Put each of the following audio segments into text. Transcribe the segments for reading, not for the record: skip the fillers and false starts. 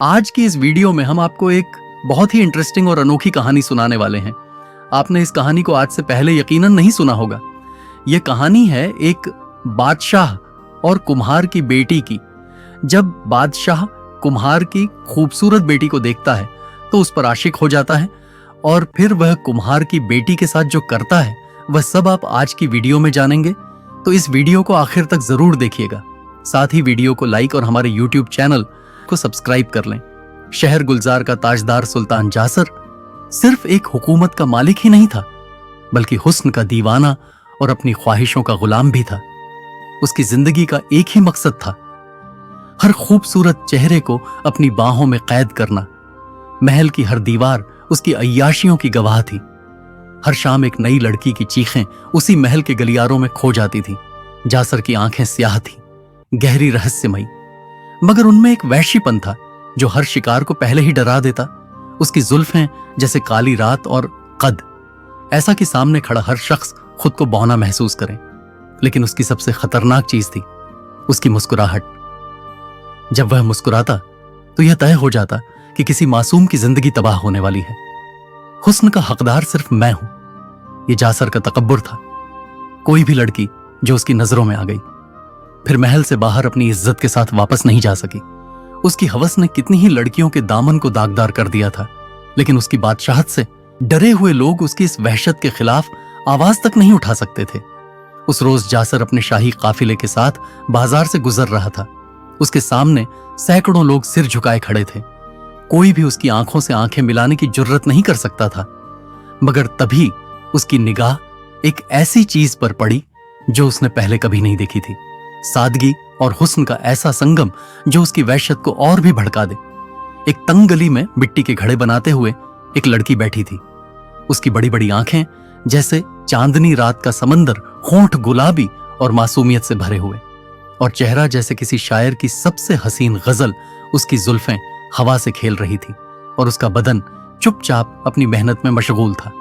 आज की इस वीडियो में हम आपको एक बहुत ही इंटरेस्टिंग और अनोखी कहानी सुनाने वाले हैं। आपने इस कहानी को आज से पहले यकीनन नहीं सुना होगा। यह कहानी है एक बादशाह और कुम्हार की बेटी की। जब बादशाह कुम्हार की खूबसूरत बेटी को देखता है तो उस पर आशिक हो जाता है और फिर वह कुम्हार की बेटी के साथ जो करता है वह सब आप आज की वीडियो में जानेंगे। तो इस वीडियो को आखिर तक जरूर देखिएगा। साथ ही वीडियो को लाइक और हमारे YouTube चैनल को सब्सक्राइब कर लें। शहर गुलजार का ताजदार सुल्तान जासर सिर्फ एक हुकूमत का मालिक ही नहीं था, बल्कि हुस्न का दीवाना और अपनी ख्वाहिशों का गुलाम भी था। उसकी जिंदगी का एक ही मकसद था, हर खूबसूरत चेहरे को अपनी बाहों में कैद करना। महल की हर दीवार उसकी अय्याशियों की गवाह थी। हर शाम एक नई लड़की की चीखें उसी महल के गलियारों में खो जाती थीं। जासर की आंखें स्याह थीं, गहरी रहस्यमयी, मगर उनमें एक वहशीपन था जो हर शिकार को पहले ही डरा देता। उसकी जुल्फें जैसे काली रात और कद, ऐसा कि सामने खड़ा हर शख्स खुद को बौना महसूस करे। लेकिन उसकी सबसे खतरनाक चीज थी उसकी मुस्कुराहट। जब वह मुस्कुराता तो यह तय हो जाता कि किसी मासूम की जिंदगी तबाह होने वाली है। हुस्न का हकदार सिर्फ मैं हूं, यह जासर का तकब्बुर था। कोई भी लड़की जो उसकी नजरों में आ गई फिर महल से बाहर अपनी इज्जत के साथ वापस नहीं जा सकी। उसकी हवस ने कितनी ही लड़कियों के दामन को दागदार कर दिया था, लेकिन उसकी बादशाहत से डरे हुए लोग उसकी इस वहशत के खिलाफ आवाज तक नहीं उठा सकते थे। उस रोज जासर अपने शाही काफिले के साथ बाजार से गुजर रहा था। उसके सामने सैकड़ों लोग सिर झुकाए खड़े थे। कोई भी उसकी आंखों से आंखें मिलाने की जुर्रत नहीं कर सकता था। मगर तभी उसकी निगाह एक ऐसी चीज पर पड़ी जो उसने पहले कभी नहीं देखी थी। सादगी और हुस्न का ऐसा संगम जो उसकी वहशत को और भी भड़का दे। एक तंग गली में मिट्टी के घड़े बनाते हुए एक लड़की बैठी थी। उसकी बड़ी बड़ी आंखें जैसे चांदनी रात का समंदर, होंठ गुलाबी और मासूमियत से भरे हुए, और चेहरा जैसे किसी शायर की सबसे हसीन गजल। उसकी जुल्फें हवा से खेल रही थी और उसका बदन चुपचाप अपनी मेहनत में मशगूल था।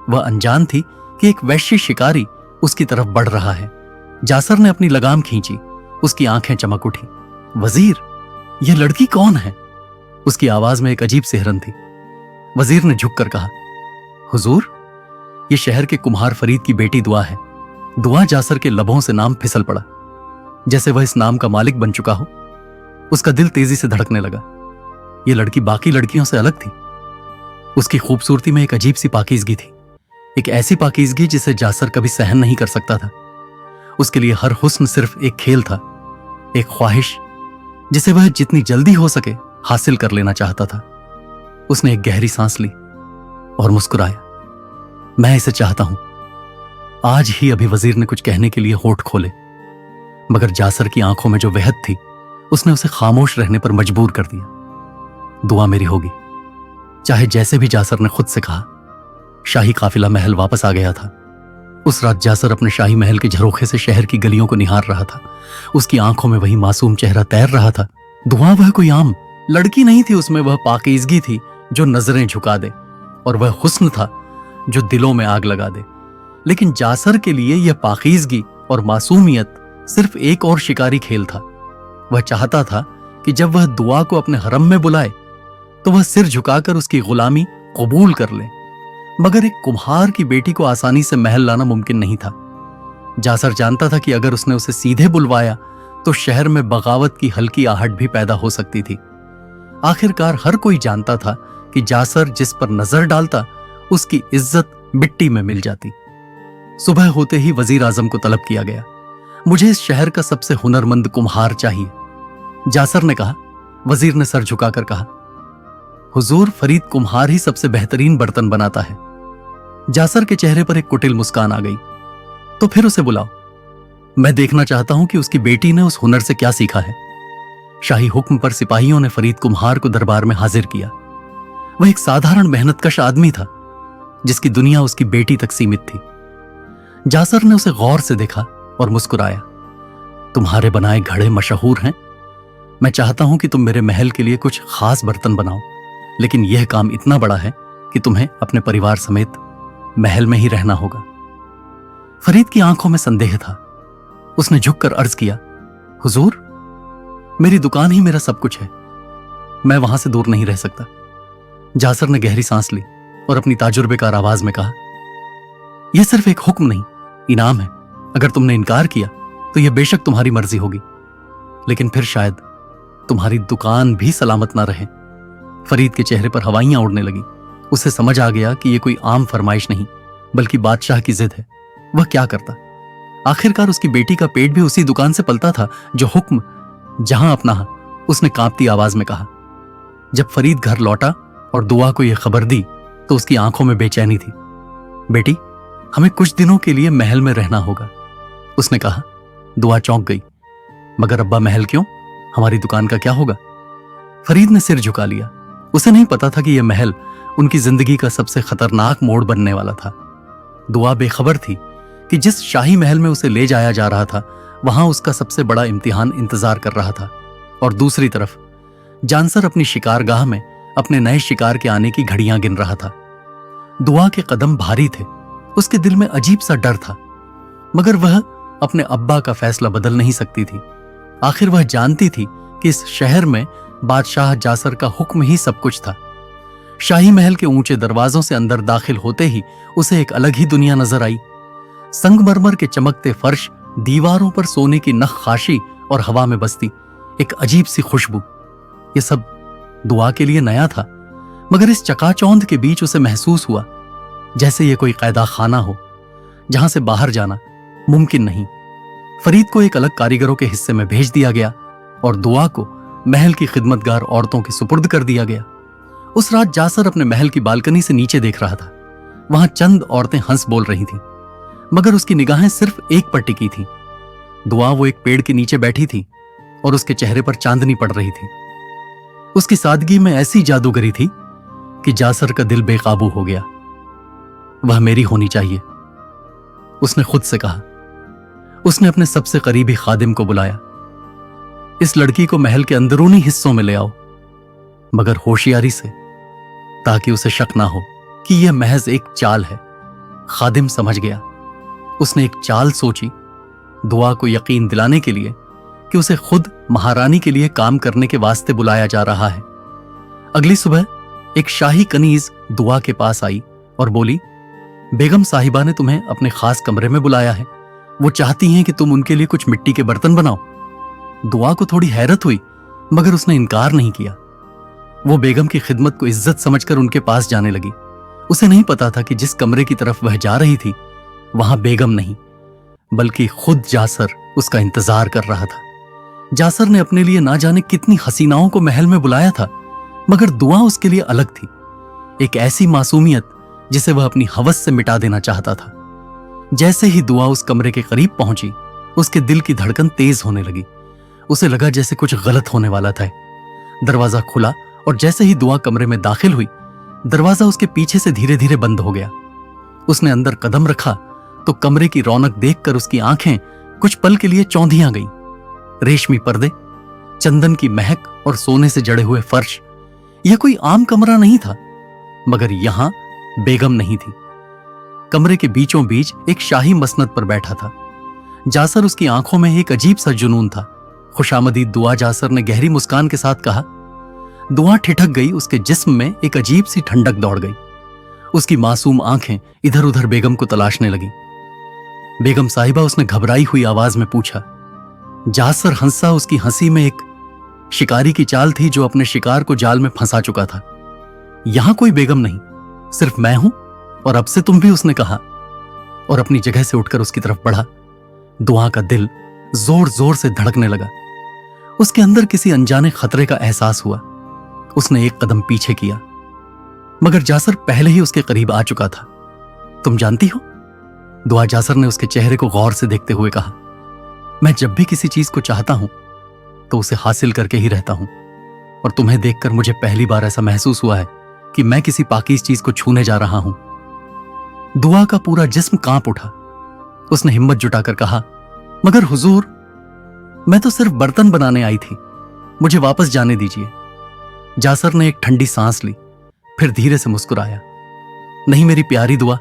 वह अनजान थी कि एक वैश्य शिकारी उसकी तरफ बढ़ रहा है। जासर ने अपनी लगाम खींची, उसकी आंखें चमक उठी। वजीर, यह लड़की कौन है? उसकी आवाज में एक अजीब सिहरन थी। वजीर ने झुककर कहा, हुजूर, यह शहर के कुम्हार फरीद की बेटी दुआ है। दुआ जासर के लबों से नाम फिसल पड़ा, जैसे वह इस नाम का मालिक बन चुका हो। उसका दिल तेजी से धड़कने लगा। यह लड़की बाकी लड़कियों से अलग थी। उसकी खूबसूरती में एक अजीब सी पाकीज़गी थी, एक ऐसी पाकीज़गी जिसे जासर कभी सहन नहीं कर सकता था। उसके लिए हर हुस्न सिर्फ एक खेल था, एक ख्वाहिश जिसे वह जितनी जल्दी हो सके हासिल कर लेना चाहता था। उसने एक गहरी सांस ली और मुस्कुराया। मैं इसे चाहता हूं। आज ही अभी वजीर ने कुछ कहने के लिए होठ खोले, मगर जासर की आंखों में जो वहद थी उसने उसे खामोश रहने पर मजबूर कर दिया। दुआ मेरी होगी, चाहे जैसे भी जासर ने खुद से कहा। शाही काफिला महल वापस आ गया था। उस रात जासर अपने शाही महल के झरोखे से शहर की गलियों को निहार रहा था। उसकी आंखों में वही मासूम चेहरा तैर रहा था। दुआ वह कोई आम लड़की नहीं थी, उसमें वह पाकीज़गी थी जो नजरें झुका दे, और वह हुस्न था जो दिलों में आग लगा दे। लेकिन जासर के लिए यह पाकीज़गी और मासूमियत सिर्फ एक और शिकारी खेल था। वह चाहता था कि जब वह दुआ को अपने हरम में बुलाए तो वह सिर झुकाकर उसकी गुलामी कबूल कर ले। मगर एक कुम्हार की बेटी को आसानी से महल लाना मुमकिन नहीं था। जासर जानता था कि अगर उसने उसे सीधे बुलवाया तो शहर में बगावत की हल्की आहट भी पैदा हो सकती थी। आखिरकार हर कोई जानता था कि जासर जिस पर नजर डालता उसकी इज्जत मिट्टी में मिल जाती। सुबह होते ही वजीर आजम को तलब किया गया। मुझे इस शहर का सबसे हुनरमंद कुम्हार चाहिए, जासर ने कहा। वजीर ने सर झुकाकर कहा, हुजूर, फरीद कुम्हार ही सबसे बेहतरीन बर्तन बनाता है। जासर के चेहरे पर एक कुटिल मुस्कान आ गई। तो फिर उसे बुलाओ, मैं देखना चाहता हूं कि उसकी बेटी ने उस हुनर से क्या सीखा है। शाही हुक्म पर सिपाहियों ने फरीद कुम्हार को दरबार में हाजिर किया। वह एक साधारण मेहनतकश आदमी था जिसकी दुनिया उसकी बेटी तक सीमित थी। जासर ने उसे गौर से देखा और मुस्कुराया। तुम्हारे बनाए घड़े मशहूर हैं। मैं चाहता हूं कि तुम मेरे महल के लिए कुछ खास बर्तन बनाओ, लेकिन यह काम इतना बड़ा है कि तुम्हें अपने परिवार समेत महल में ही रहना होगा। फरीद की आंखों में संदेह था। उसने झुककर अर्ज किया, हुजूर, मेरी दुकान ही मेरा सब कुछ है। मैं वहां से दूर नहीं रह सकता। जासर ने गहरी सांस ली और अपनी ताजुर्बेकार आवाज में कहा, यह सिर्फ एक हुक्म नहीं, इनाम है। अगर तुमने इनकार किया तो यह बेशक तुम्हारी मर्जी होगी, लेकिन फिर शायद तुम्हारी दुकान भी सलामत ना रहे। फरीद के चेहरे पर हवाइयां उड़ने लगी। उसे समझ आ गया कि यह कोई आम फरमाइश नहीं बल्कि बादशाह की जिद है। वह क्या करता? आखिरकार उसकी बेटी का पेट भी उसी दुकान से पलता था जो हुक्म जहां अपना। उसने कांपती आवाज में कहा। जब फरीद घर लौटा और दुआ को यह खबर दी तो उसकी आंखों में बेचैनी थी। बेटी, हमें कुछ दिनों के लिए महल में रहना होगा, उसने कहा। दुआ चौंक गई। मगर अब्बा, महल क्यों? हमारी दुकान का क्या होगा? फरीद ने सिर झुका लिया। उसे नहीं पता था कि यह महल उनकी जिंदगी का सबसे खतरनाक मोड़ बनने वाला था। दुआ बेखबर थी कि जिस शाही महल में उसे ले जाया जा रहा था वहां उसका सबसे बड़ा इम्तिहान इंतजार कर रहा था, और दूसरी तरफ जानसर अपनी शिकारगाह में अपने नए शिकार के आने की घड़ियां गिन रहा था। दुआ के कदम भारी थे। उसके दिल में अजीब सा डर था, मगर वह अपने अब्बा का फैसला बदल नहीं सकती थी। आखिर वह जानती थी कि इस शहर में बादशाह जासर का हुक्म ही सब कुछ था। शाही महल के ऊंचे दरवाजों से अंदर दाखिल होते ही उसे एक अलग ही दुनिया नजर आई। संगमरमर के चमकते फर्श, दीवारों पर सोने की नक्काशी और हवा में बसती एक अजीब सी खुशबू। यह सब दुआ के लिए नया था, मगर इस चकाचौंध के बीच उसे महसूस हुआ जैसे यह कोई कैदा खाना हो जहां से बाहर जाना मुमकिन नहीं। फरीद को एक अलग कारीगरों के हिस्से में भेज दिया गया और दुआ को महल की खिदमतगार औरतों के सुपुर्द कर दिया गया। उस रात जासर अपने महल की बालकनी से नीचे देख रहा था। वहां चंद औरतें हंस बोल रही थीं, मगर उसकी निगाहें सिर्फ एक पर टिकी थीं। दुआ वो एक पेड़ के नीचे बैठी थी और उसके चेहरे पर चांदनी पड़ रही थी। उसकी सादगी में ऐसी जादूगरी थी कि जासर का दिल बेकाबू हो गया। वह मेरी होनी चाहिए, उसने खुद से कहा। उसने अपने सबसे करीबी खादिम को बुलाया। इस लड़की को महल के अंदरूनी हिस्सों में ले आओ, मगर होशियारी से, ताकि उसे शक ना हो कि यह महज एक चाल है। खादिम समझ गया। उसने एक चाल सोची, दुआ को यकीन दिलाने के लिए कि उसे खुद महारानी के लिए काम करने के वास्ते बुलाया जा रहा है। अगली सुबह एक शाही कनीज दुआ के पास आई और बोली, बेगम साहिबा ने तुम्हें अपने खास कमरे में बुलाया है। वो चाहती हैं कि तुम उनके लिए कुछ मिट्टी के बर्तन बनाओ। दुआ को थोड़ी हैरत हुई, मगर उसने इनकार नहीं किया। वो बेगम की खिदमत को इज्जत समझकर उनके पास जाने लगी। उसे नहीं पता था कि जिस कमरे की तरफ वह जा रही थी वहां बेगम नहीं बल्कि खुद जासर उसका इंतजार कर रहा था। जासर ने अपने लिए ना जाने कितनी हसीनाओं को महल में बुलाया था, मगर दुआ उसके लिए अलग थी। एक ऐसी मासूमियत जिसे वह अपनी हवस से मिटा देना चाहता था। जैसे ही दुआ उस कमरे के करीब पहुंची, उसके दिल की धड़कन तेज होने लगी। उसे लगा जैसे कुछ गलत होने वाला था। दरवाजा खुला और जैसे ही दुआ कमरे में दाखिल हुई, दरवाजा उसके पीछे से धीरे धीरे बंद हो गया। उसने अंदर कदम रखा तो कमरे की रौनक देखकर उसकी आंखें कुछ पल के लिए चौंधियां गईं। रेशमी पर्दे, चंदन की महक और सोने से जड़े हुए फर्श। यह कोई आम कमरा नहीं था, मगर यहां बेगम नहीं थी। कमरे के बीचों बीच एक शाही मसनद पर बैठा था। जासर उसकी आंखों में एक अजीब सा जुनून था। खुशामदीद दुआ, जासर ने गहरी मुस्कान के साथ कहा। दुआ ठिठक गई। उसके जिस्म में एक अजीब सी ठंडक दौड़ गई। उसकी मासूम आंखें इधर उधर बेगम को तलाशने लगी। बेगम साहिबा, उसने घबराई हुई आवाज में पूछा। जासर हंसा। उसकी हंसी में एक शिकारी की चाल थी जो अपने शिकार को जाल में फंसा चुका था। यहां कोई बेगम नहीं, सिर्फ मैं हूं और अब से तुम भी, उसने कहा और अपनी जगह से उठकर उसकी तरफ बढ़ा। दुआ का दिल जोर जोर से धड़कने लगा। उसके अंदर किसी अनजाने खतरे का एहसास हुआ। उसने एक कदम पीछे किया, मगर जासर पहले ही उसके करीब आ चुका था। तुम जानती हो, दुआ, जासर ने उसके चेहरे को गौर से देखते हुए कहा, मैं जब भी किसी चीज को चाहता हूं तो उसे हासिल करके ही रहता हूं, और तुम्हें देखकर मुझे पहली बार ऐसा महसूस हुआ है कि मैं किसी पाकीज़ चीज को छूने जा रहा हूं। दुआ का पूरा जिस्म कांप उठा। उसने हिम्मत जुटाकर कहा, मगर हुजूर, मैं तो सिर्फ बर्तन बनाने आई थी, मुझे वापस जाने दीजिए। जासर ने एक ठंडी सांस ली, फिर धीरे से मुस्कुराया। नहीं मेरी प्यारी दुआ,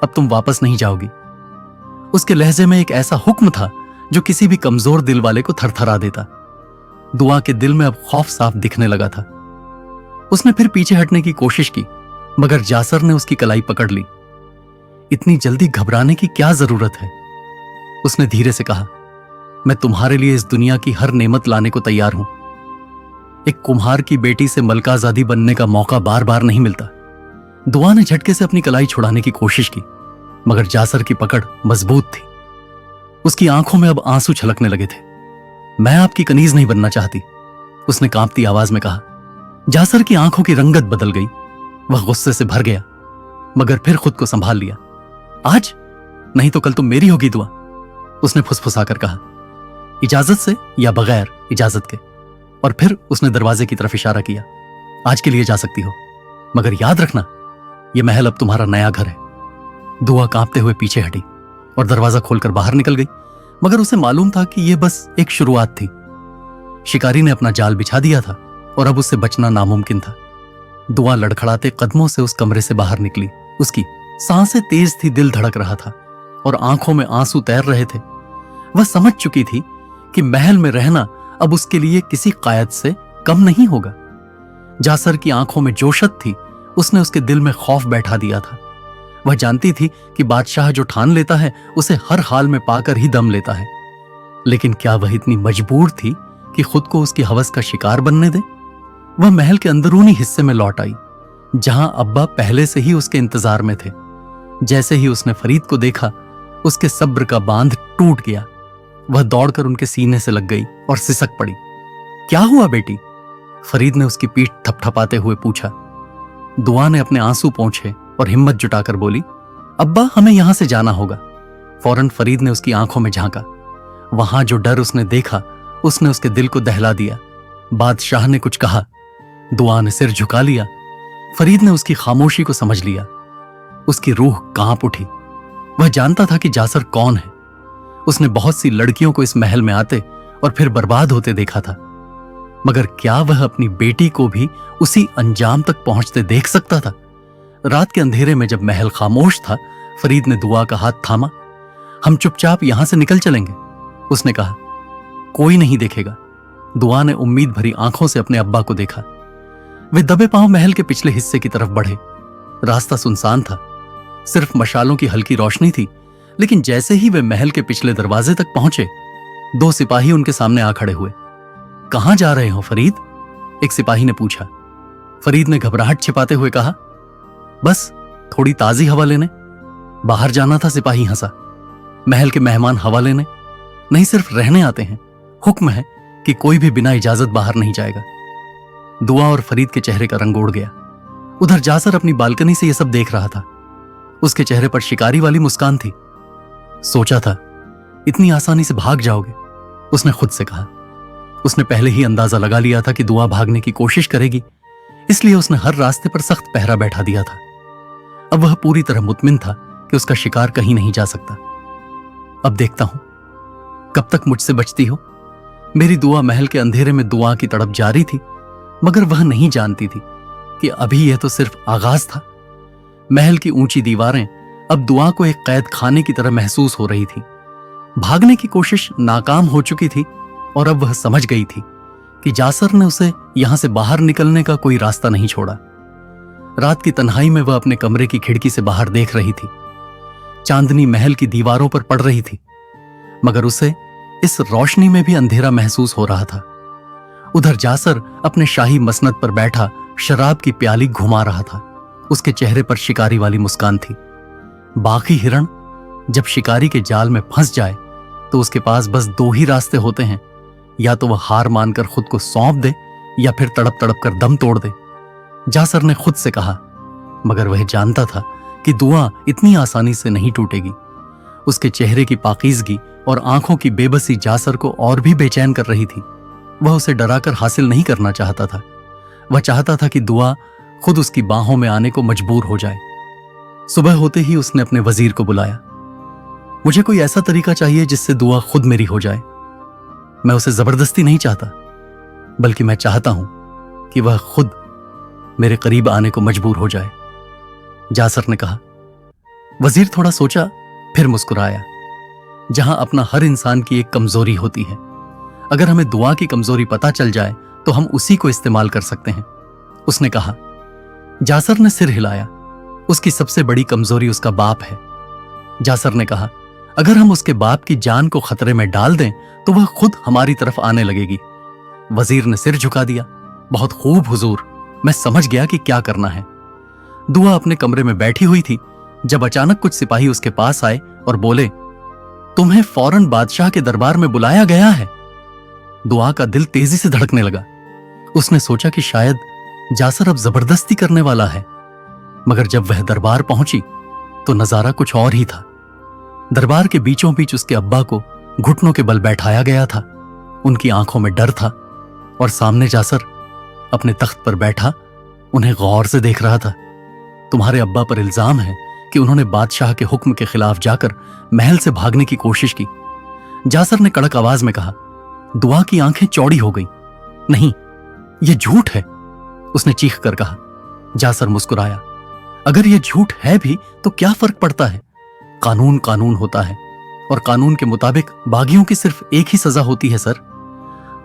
अब तुम वापस नहीं जाओगी। उसके लहजे में एक ऐसा हुक्म था जो किसी भी कमजोर दिल वाले को थरथरा देता। दुआ के दिल में अब खौफ साफ दिखने लगा था। उसने फिर पीछे हटने की कोशिश की, मगर जासर ने उसकी कलाई पकड़ ली। इतनी जल्दी घबराने की क्या जरूरत है? उसने धीरे से कहा, मैं तुम्हारे लिए इस दुनिया की हर नेमत लाने को तैयार हूं। एक कुम्हार की बेटी से मलकाजादी बनने का मौका बार बार नहीं मिलता। दुआ ने झटके से अपनी कलाई छुड़ाने की कोशिश की, मगर जासर की पकड़ मजबूत थी। उसकी आंखों में अब आंसू छलकने लगे थे। मैं आपकी कनीज नहीं बनना चाहती, उसने कांपती आवाज में कहा। जासर की आंखों की रंगत बदल गई। वह गुस्से से भर गया, मगर फिर खुद को संभाल लिया। आज नहीं तो कल तुम मेरी होगी दुआ, उसने फुसफुसाकर कहा, इजाजत से या बगैर इजाजत के। और फिर उसने दरवाजे की तरफ इशारा किया। आज के लिए जा सकती हो, मगर याद रखना यह महल अब तुम्हारा नया घर है। दुआ कांपते हुए पीछे हटी और दरवाजा खोलकर बाहर निकल गई, मगर उसे मालूम था कि यह बस एक शुरुआत थी। शिकारी ने अपना जाल बिछा दिया था और अब उससे बचना नामुमकिन था। दुआ लड़खड़ाते कदमों से उस कमरे से बाहर निकली। उसकी सांसें तेज थी, दिल धड़क रहा था और आंखों में आंसू तैर रहे थे। वह समझ चुकी थी कि महल में रहना अब उसके लिए किसी कायद से कम नहीं होगा। जासर की आंखों में जोशत थी, उसने उसके दिल में खौफ बैठा दिया था। वह जानती थी कि बादशाह जो ठान लेता है उसे हर हाल में पाकर ही दम लेता है, लेकिन क्या वह इतनी मजबूर थी कि खुद को उसकी हवस का शिकार बनने दे? वह महल के अंदरूनी हिस्से में लौट आई, जहां अब्बा पहले से ही उसके इंतजार में थे। जैसे ही उसने फरीद को देखा, उसके सब्र का बांध टूट गया। वह दौड़कर उनके सीने से लग गई और सिसक पड़ी। क्या हुआ बेटी? फरीद ने उसकी पीठ थपथपाते हुए पूछा। दुआ ने अपने आंसू पोंछे और हिम्मत जुटाकर बोली, अब्बा हमें यहां से जाना होगा। फौरन फरीद ने उसकी आंखों में झांका। वहां जो डर उसने देखा उसने उसके दिल को दहला दिया। बादशाह ने कुछ कहा, दुआ ने सिर झुका लिया। फरीद ने उसकी खामोशी को समझ लिया। उसकी रूह कांप उठी। वह जानता था कि जासर कौन है। उसने बहुत सी लड़कियों को इस महल में आते और फिर बर्बाद होते देखा था, मगर क्या वह अपनी बेटी को भी उसी अंजाम तक पहुंचते देख सकता था? रात के अंधेरे में जब महल खामोश था, फरीद ने दुआ का हाथ थामा। हम चुपचाप यहां से निकल चलेंगे, उसने कहा। कोई नहीं देखेगा। दुआ ने उम्मीद भरी आंखों से अपने अब्बा को देखा। वे दबे पांव महल के पिछले हिस्से की तरफ बढ़े। रास्ता सुनसान था, सिर्फ मशालों की हल्की रोशनी थी, लेकिन जैसे ही वे महल के पिछले दरवाजे तक पहुंचे, दो सिपाही उनके सामने आ खड़े हुए। कहां जा रहे हो फरीद? एक सिपाही ने पूछा। फरीद ने घबराहट छिपाते हुए कहा, बस थोड़ी ताजी हवा लेने बाहर जाना था। सिपाही हंसा। महल के मेहमान हवा लेने नहीं, सिर्फ रहने आते हैं। हुक्म है कि कोई भी बिना इजाजत बाहर नहीं जाएगा। दुआ और फरीद के चेहरे का रंग उड़ गया। उधर जासर अपनी बालकनी से यह सब देख रहा था। उसके चेहरे पर शिकारी वाली मुस्कान थी। सोचा था इतनी आसानी से भाग जाओगे, उसने खुद से कहा। उसने पहले ही अंदाजा लगा लिया था कि दुआ भागने की कोशिश करेगी, इसलिए उसने हर रास्ते पर सख्त पहरा बैठा दिया था। अब वह पूरी तरह मुतमिन था कि उसका शिकार कहीं नहीं जा सकता। अब देखता हूं कब तक मुझसे बचती हो। मेरी दुआ महल के अंधेरे में दुआ की तड़प जारी थी, मगर वह नहीं जानती थी कि अभी यह तो सिर्फ आगाज था। महल की ऊंची दीवारें अब दुआ को एक कैद खाने की तरह महसूस हो रही थी। भागने की कोशिश नाकाम हो चुकी थी और अब वह समझ गई थी कि जासर ने उसे यहां से बाहर निकलने का कोई रास्ता नहीं छोड़ा। रात की तन्हाई में वह अपने कमरे की खिड़की से बाहर देख रही थी। चांदनी महल की दीवारों पर पड़ रही थी, मगर उसे इस रोशनी में भी अंधेरा महसूस हो रहा था। उधर जासर अपने शाही मसनद पर बैठा शराब की प्याली घुमा रहा था। उसके चेहरे पर शिकारी वाली मुस्कान थी। बाकी हिरण जब शिकारी के जाल में फंस जाए तो उसके पास बस दो ही रास्ते होते हैं, या तो वह हार मानकर खुद को सौंप दे या फिर तड़प तड़प कर दम तोड़ दे। जासर ने खुद से कहा, मगर वह जानता था कि दुआ इतनी आसानी से नहीं टूटेगी। उसके चेहरे की पाकीज़गी और आंखों की बेबसी जासर को और भी बेचैन कर रही थी। वह उसे डराकर हासिल नहीं करना चाहता था। वह चाहता था कि दुआ खुद उसकी बाहों में आने को मजबूर हो जाए। सुबह होते ही उसने अपने वजीर को बुलाया। मुझे कोई ऐसा तरीका चाहिए जिससे दुआ खुद मेरी हो जाए। मैं उसे जबरदस्ती नहीं चाहता, बल्कि मैं चाहता हूं कि वह खुद मेरे करीब आने को मजबूर हो जाए, जासर ने कहा। वजीर थोड़ा सोचा, फिर मुस्कुराया। जहां अपना हर इंसान की एक कमजोरी होती है, अगर हमें दुआ की कमजोरी पता चल जाए तो हम उसी को इस्तेमाल कर सकते हैं। उसने कहा। जासर ने सिर हिलाया। उसकी सबसे बड़ी कमजोरी उसका बाप है। जासर ने कहा, अगर हम उसके बाप की जान को खतरे में डाल दें तो वह खुद हमारी तरफ आने लगेगी। वजीर ने सिर झुका दिया। बहुत खूब हुजूर, मैं समझ गया कि क्या करना है। दुआ अपने कमरे में बैठी हुई थी जब अचानक कुछ सिपाही उसके पास आए और बोले, तुम्हें फौरन बादशाह के दरबार में बुलाया गया है। दुआ का दिल तेजी से धड़कने लगा। उसने सोचा कि शायद जासर अब जबरदस्ती करने वाला है, मगर जब वह दरबार पहुंची तो नजारा कुछ और ही था। दरबार के बीचों बीच उसके अब्बा को घुटनों के बल बैठाया गया था। उनकी आंखों में डर था और सामने जासर अपने तख्त पर बैठा उन्हें गौर से देख रहा था। तुम्हारे अब्बा पर इल्जाम है कि उन्होंने बादशाह के हुक्म के खिलाफ जाकर महल से भागने की कोशिश की। जासर ने कड़क आवाज में कहा। दुआ की आंखें चौड़ी हो गईं। नहीं, यह झूठ है, उसने चीख कर कहा। जासर मुस्कुराया। अगर यह झूठ है भी तो क्या फर्क पड़ता है? कानून कानून होता है और कानून के मुताबिक बागियों की सिर्फ एक ही सजा होती है सर।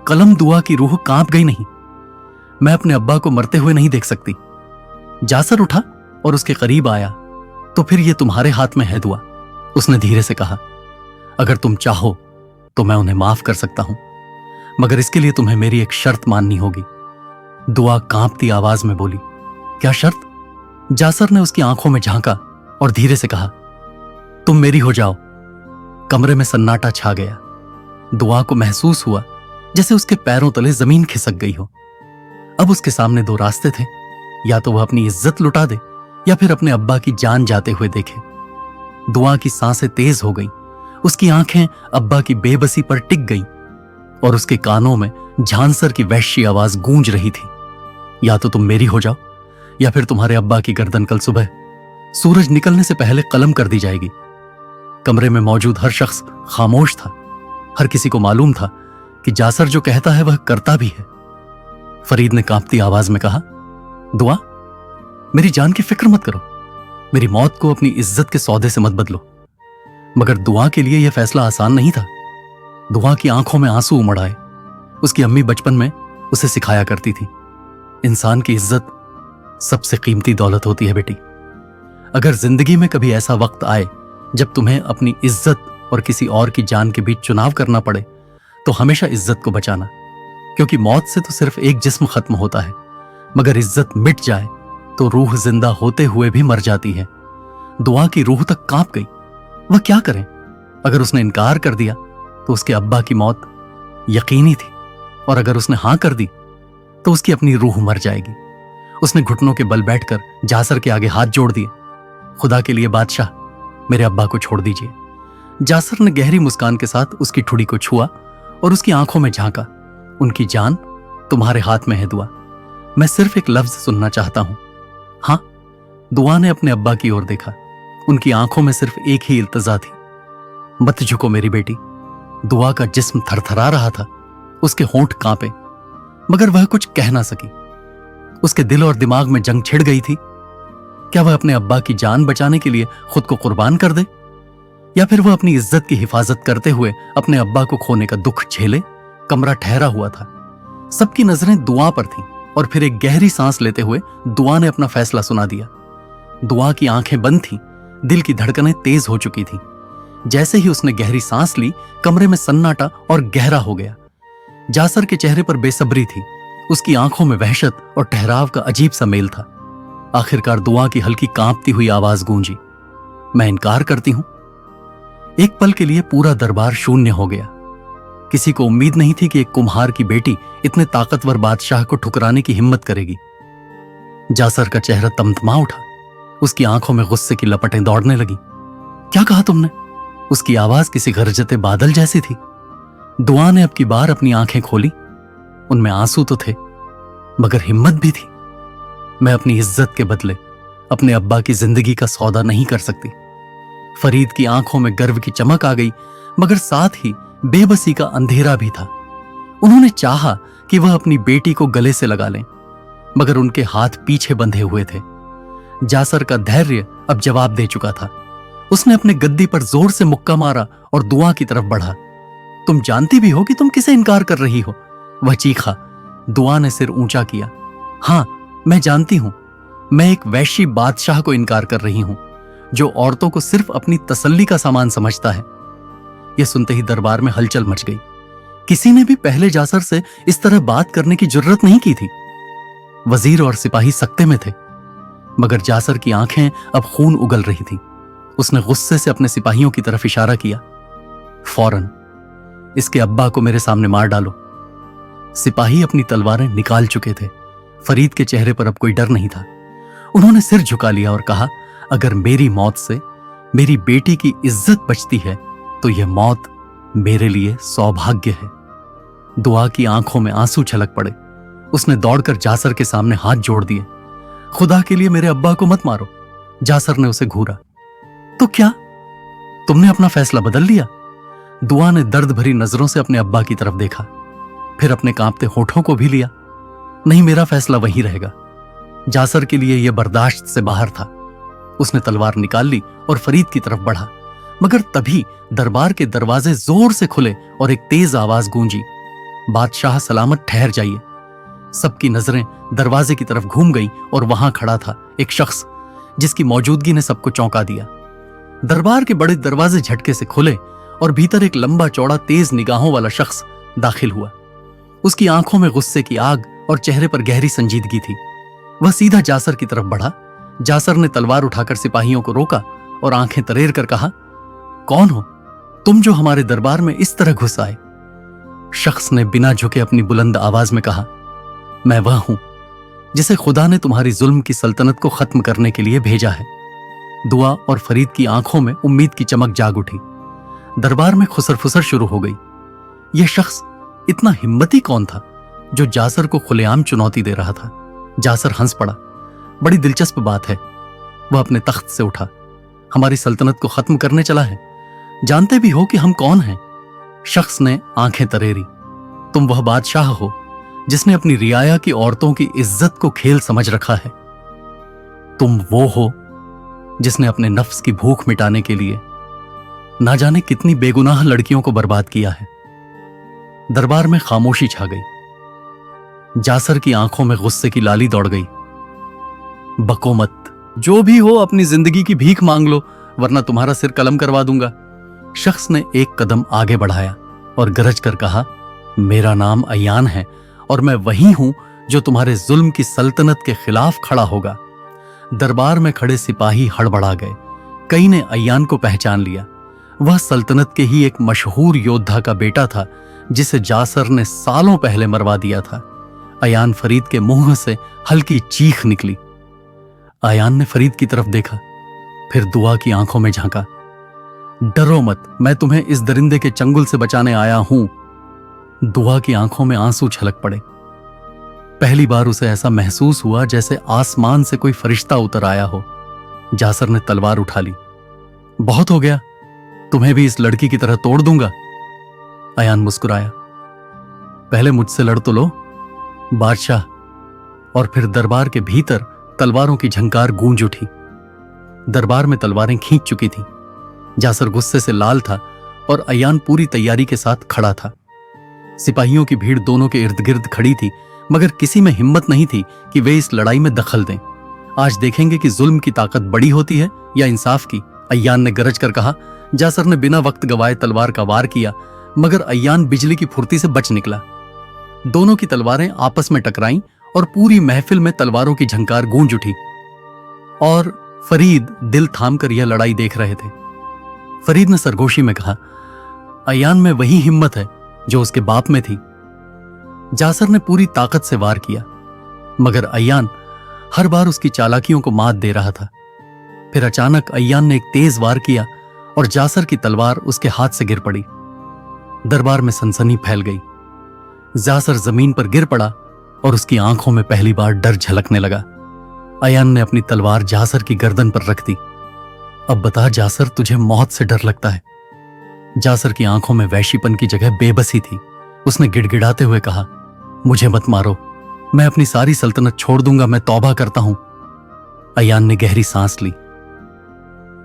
कलम दुआ की रूह कांप गई नहीं। मैं अपने अब्बा को मरते हुए नहीं देख सकती। जासर उठा और उसके करीब आया। तो फिर यह तुम्हारे हाथ में है दुआ, उसने धीरे से कहा। अगर तुम चाहो तो मैं उन्हें माफ कर सकता हूं, मगर इसके लिए तुम्हें मेरी एक शर्त माननी होगी। दुआ कांपती आवाज में बोली। क्या शर्त? जासर ने उसकी आंखों में झांका और धीरे से कहा, तुम मेरी हो जाओ। कमरे में सन्नाटा छा गया। दुआ को महसूस हुआ जैसे उसके पैरों तले जमीन खिसक गई हो। अब उसके सामने दो रास्ते थे, या तो वह अपनी इज्जत लुटा दे या फिर अपने अब्बा की जान जाते हुए देखे। दुआ की सांसें तेज हो गईं। उसकी आंखें अब्बा की बेबसी पर टिक गईं और उसके कानों में झांसर की वहशी आवाज गूंज रही थी। या तो तुम मेरी हो जाओ या फिर तुम्हारे अब्बा की गर्दन कल सुबह सूरज निकलने से पहले कलम कर दी जाएगी। कमरे में मौजूद हर शख्स खामोश था। हर किसी को मालूम था कि जासर जो कहता है वह करता भी है। फरीद ने कांपती आवाज में कहा, दुआ, मेरी जान की फिक्र मत करो। मेरी मौत को अपनी इज्जत के सौदे से मत बदलो। मगर दुआ के लिए यह फैसला आसान नहीं था। दुआ की आंखों में आंसू उमड़ आए। उसकी अम्मी बचपन में उसे सिखाया करती थी, इंसान की इज्जत सबसे कीमती दौलत होती है बेटी। अगर जिंदगी में कभी ऐसा वक्त आए जब तुम्हें अपनी इज्जत और किसी और की जान के बीच चुनाव करना पड़े तो हमेशा इज्जत को बचाना, क्योंकि मौत से तो सिर्फ एक जिस्म खत्म होता है, मगर इज्जत मिट जाए तो रूह जिंदा होते हुए भी मर जाती है। दुआ की रूह तक कांप गई। वह क्या करे? अगर उसने इनकार कर दिया तो उसके अब्बा की मौत यकीनी थी, और अगर उसने हां कर दी तो उसकी अपनी रूह मर जाएगी। उसने घुटनों के बल बैठकर जासर के आगे हाथ जोड़ दिए। खुदा के लिए बादशाह, मेरे अब्बा को छोड़ दीजिए। जासर ने गहरी मुस्कान के साथ उसकी ठुड़ी को छुआ और उसकी आंखों में झांका। उनकी जान तुम्हारे हाथ में है दुआ। मैं सिर्फ एक लफ्ज सुनना चाहता हूं। हां। दुआ ने अपने अब्बा की ओर देखा। उनकी आंखों में सिर्फ एक ही इल्तजा थी, मत झुको मेरी बेटी। दुआ का जिस्म थरथरा रहा था। उसके होंठ कांपे, मगर वह कुछ कह ना सकी। उसके दिल और दिमाग में जंग छिड़ गई थी। क्या वह अपने अब्बा की जान बचाने के लिए खुद को कुर्बान कर दे, या फिर वह अपनी इज्जत की हिफाजत करते हुए अपने अब्बा को खोने का दुख झेले? कमरा ठहरा हुआ था। सबकी नजरें दुआ पर थीं और फिर एक गहरी सांस लेते हुए दुआ ने अपना फैसला सुना दिया। दुआ की आंखें बंद थीं, दिल की धड़कनें तेज हो चुकी थीं। जैसे ही उसने गहरी सांस ली, कमरे में सन्नाटा और गहरा हो गया। जासर के चेहरे पर बेसब्री थी। उसकी आंखों में वहशत और ठहराव का अजीब सा मेल था। आखिरकार दुआ की हल्की कांपती हुई आवाज गूंजी, मैं इनकार करती हूं। एक पल के लिए पूरा दरबार शून्य हो गया। किसी को उम्मीद नहीं थी कि एक कुम्हार की बेटी इतने ताकतवर बादशाह को ठुकराने की हिम्मत करेगी। जासर का चेहरा तमतमा उठा। उसकी आंखों में गुस्से की लपटें दौड़ने लगी। क्या कहा तुमने? उसकी आवाज किसी गरजते बादल जैसी थी। दुआ ने अब की बार अपनी आंखें खोली। उनमें आंसू तो थे, मगर हिम्मत भी थी। मैं अपनी इज्जत के बदले अपने अब्बा की जिंदगी का सौदा नहीं कर सकती। फरीद की आंखों में गर्व की चमक आ गई, मगर साथ ही बेबसी का अंधेरा भी था। उन्होंने चाहा कि वह अपनी बेटी को गले से लगा लें, मगर उनके हाथ पीछे बंधे हुए थे। जासर का धैर्य अब जवाब दे चुका था। उसने अपने गद्दी पर जोर से मुक्का मारा और दुआ की तरफ बढ़ा। तुम जानती भी हो कि तुम किसे इनकार कर रही हो, वह चीखा। दुआ ने सिर ऊंचा किया। हां, मैं जानती हूं, मैं एक वैश्य बादशाह को इनकार कर रही हूं, जो औरतों को सिर्फ अपनी तसल्ली का सामान समझता है। यह सुनते ही दरबार में हलचल मच गई। किसी ने भी पहले जासर से इस तरह बात करने की जुर्रत नहीं की थी। वजीर और सिपाही सकते में थे, मगर जासर की आंखें अब खून उगल रही थी। उसने गुस्से से अपने सिपाहियों की तरफ इशारा किया, फौरन इसके अब्बा को मेरे सामने मार डालो। सिपाही अपनी तलवारें निकाल चुके थे। फरीद के चेहरे पर अब कोई डर नहीं था। उन्होंने सिर झुका लिया और कहा, अगर मेरी मौत से मेरी बेटी की इज्जत बचती है तो यह मौत मेरे लिए सौभाग्य है। दुआ की आंखों में आंसू छलक पड़े। उसने दौड़कर जासर के सामने हाथ जोड़ दिए। खुदा के लिए मेरे अब्बा को मत मारो। जासर ने उसे घूरा। तो क्या तुमने अपना फैसला बदल लिया? दुआ ने दर्द भरी नजरों से अपने अब्बा की तरफ देखा, फिर अपने कांपते होठों को भी लिया। नहीं, मेरा फैसला वही रहेगा। जासर के लिए यह बर्दाश्त से बाहर था। उसने तलवार निकाल ली और फरीद की तरफ बढ़ा, मगर तभी दरबार के दरवाजे जोर से खुले और एक तेज आवाज गूंजी, बादशाह सलामत ठहर जाइए। सबकी नजरें दरवाजे की तरफ घूम गई और वहां खड़ा था एक शख्स जिसकी मौजूदगी ने सबको चौंका दिया। दरबार के बड़े दरवाजे झटके से खुले और भीतर एक लंबा चौड़ा तेज निगाहों वाला शख्स दाखिल हुआ। उसकी आंखों में गुस्से की आग और चेहरे पर गहरी संजीदगी थी। वह सीधा जासर की तरफ बढ़ा। जासर ने तलवार उठाकर सिपाहियों को रोका और आंखें तरेर कर कहा, कौन हो तुम जो हमारे दरबार में इस तरह घुस आए? शख्स ने बिना झुके अपनी बुलंद आवाज में कहा, मैं वह हूं जिसे खुदा ने तुम्हारी जुल्म की सल्तनत को खत्म करने के लिए भेजा है। दुआ और फरीद की आंखों में उम्मीद की चमक जाग उठी। दरबार में खुसर फुसर शुरू हो गई। यह शख्स इतना हिम्मती कौन था जो जासर को खुलेआम चुनौती दे रहा था? जासर हंस पड़ा। बड़ी दिलचस्प बात है। वह अपने तख्त से उठा। हमारी सल्तनत को खत्म करने चला है? जानते भी हो कि हम कौन हैं? शख्स ने आंखें तरेरी। तुम वह बादशाह हो जिसने अपनी रियाया की औरतों की इज्जत को खेल समझ रखा है। तुम वो हो जिसने अपने नफ्स की भूख मिटाने के लिए ना जाने कितनी बेगुनाह लड़कियों को बर्बाद किया है। दरबार में खामोशी छा गई। जासर की आंखों में गुस्से की लाली दौड़ गई। बको मत, जो भी हो अपनी जिंदगी की भीख मांग लो, वरना तुम्हारा सिर कलम करवा दूंगा। शख्स ने एक कदम आगे बढ़ाया और गरज कर कहा, मेरा नाम अयान है और मैं वही हूं जो तुम्हारे जुल्म की सल्तनत के खिलाफ खड़ा होगा। दरबार में खड़े सिपाही हड़बड़ा गए। कई ने अयान को पहचान लिया। वह सल्तनत के ही एक मशहूर योद्धा का बेटा था जिसे जासर ने सालों पहले मरवा दिया था। अयान फरीद के मुंह से हल्की चीख निकली। अयान ने फरीद की तरफ देखा, फिर दुआ की आंखों में झांका। डरो मत, मैं तुम्हें इस दरिंदे के चंगुल से बचाने आया हूं। दुआ की आंखों में आंसू छलक पड़े। पहली बार उसे ऐसा महसूस हुआ जैसे आसमान से कोई फरिश्ता उतर आया हो। जासर ने तलवार उठा ली। बहुत हो गया, तुम्हें भी इस लड़की की तरह तोड़ दूंगा। अयान मुस्कुराया। पहले मुझसे लड़ तो लो बादशाह। और फिर दरबार के भीतर तलवारों की झंकार गूंज उठी। दरबार में तलवारें खींच चुकी थीं। जासर गुस्से से लाल था और अयान पूरी तैयारी के साथ खड़ा था। सिपाहियों की भीड़ दोनों के इर्द गिर्द खड़ी थी, मगर किसी में हिम्मत नहीं थी कि वे इस लड़ाई में दखल दें। आज देखेंगे कि जुल्म की ताकत बड़ी होती है या इंसाफ की, अयान ने गरज कर कहा। जासर ने बिना वक्त गवाए तलवार का वार किया, मगर अयान बिजली की फुर्ती से बच निकला। दोनों की तलवारें आपस में टकराईं और पूरी महफिल में तलवारों की झंकार गूंज उठी। और फरीद दिल थामकर यह लड़ाई देख रहे थे। फरीद ने सरगोशी में कहा, अयान में वही हिम्मत है जो उसके बाप में थी। जासर ने पूरी ताकत से वार किया, मगर अयान हर बार उसकी चालाकियों को मात दे रहा था। फिर अचानक अयान ने एक तेज वार किया और जासर की तलवार उसके हाथ से गिर पड़ी। दरबार में सनसनी फैल गई। जासर जमीन पर गिर पड़ा और उसकी आंखों में पहली बार डर झलकने लगा। अयान ने अपनी तलवार जासर की गर्दन पर रख दी। अब बता जासर, तुझे मौत से डर लगता है? जासर की आंखों में वैशीपन की जगह बेबसी थी। उसने गिड़गिड़ाते हुए कहा, मुझे मत मारो, मैं अपनी सारी सल्तनत छोड़ दूंगा, मैं तौबा करता हूं। अयान ने गहरी सांस ली।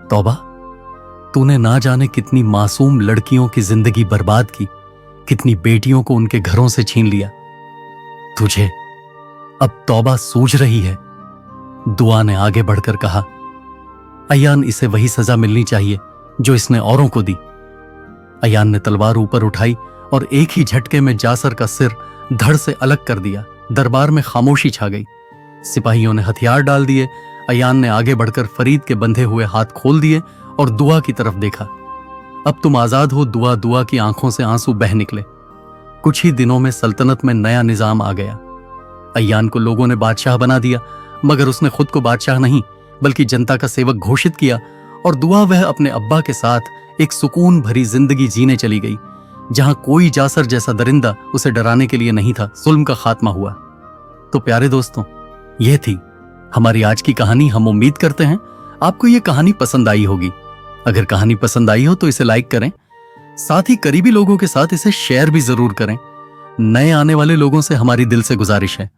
तौबा? तूने ना जाने कितनी मासूम लड़कियों की जिंदगी बर्बाद की, कितनी बेटियों को उनके घरों से छीन लिया। तुझे अब तौबा सूझ रही है। दुआ ने आगे बढ़कर कहा, अयान, इसे वही सजा मिलनी चाहिए जो इसने औरों को दी। अयान ने तलवार ऊपर उठाई और एक ही झटके में जासर का सिर धड़ से अलग कर दिया। दरबार में खामोशी छा गई। सिपाहियों ने हथियार डाल दिए। अयान ने आगे बढ़कर फरीद के बंधे हुए हाथ खोल दिए और दुआ की तरफ देखा। अब तुम आजाद हो। दुआ दुआ की आंखों से आंसू बह निकले। कुछ ही दिनों में सल्तनत में नया निजाम आ गया। अयान को लोगों ने बादशाह बना दिया, मगर उसने खुद को बादशाह नहीं बल्कि जनता का सेवक घोषित किया। और दुआ वह अपने अब्बा के साथ एक सुकून भरी जिंदगी जीने चली गई, जहां कोई जासर जैसा दरिंदा उसे डराने के लिए नहीं था। जुल्म का खात्मा हुआ। तो प्यारे दोस्तों, यह थी हमारी आज की कहानी। हम उम्मीद करते हैं आपको ये कहानी पसंद आई होगी। अगर कहानी पसंद आई हो तो इसे लाइक करें, साथ ही करीबी लोगों के साथ इसे शेयर भी जरूर करें। नए आने वाले लोगों से हमारी दिल से गुजारिश है,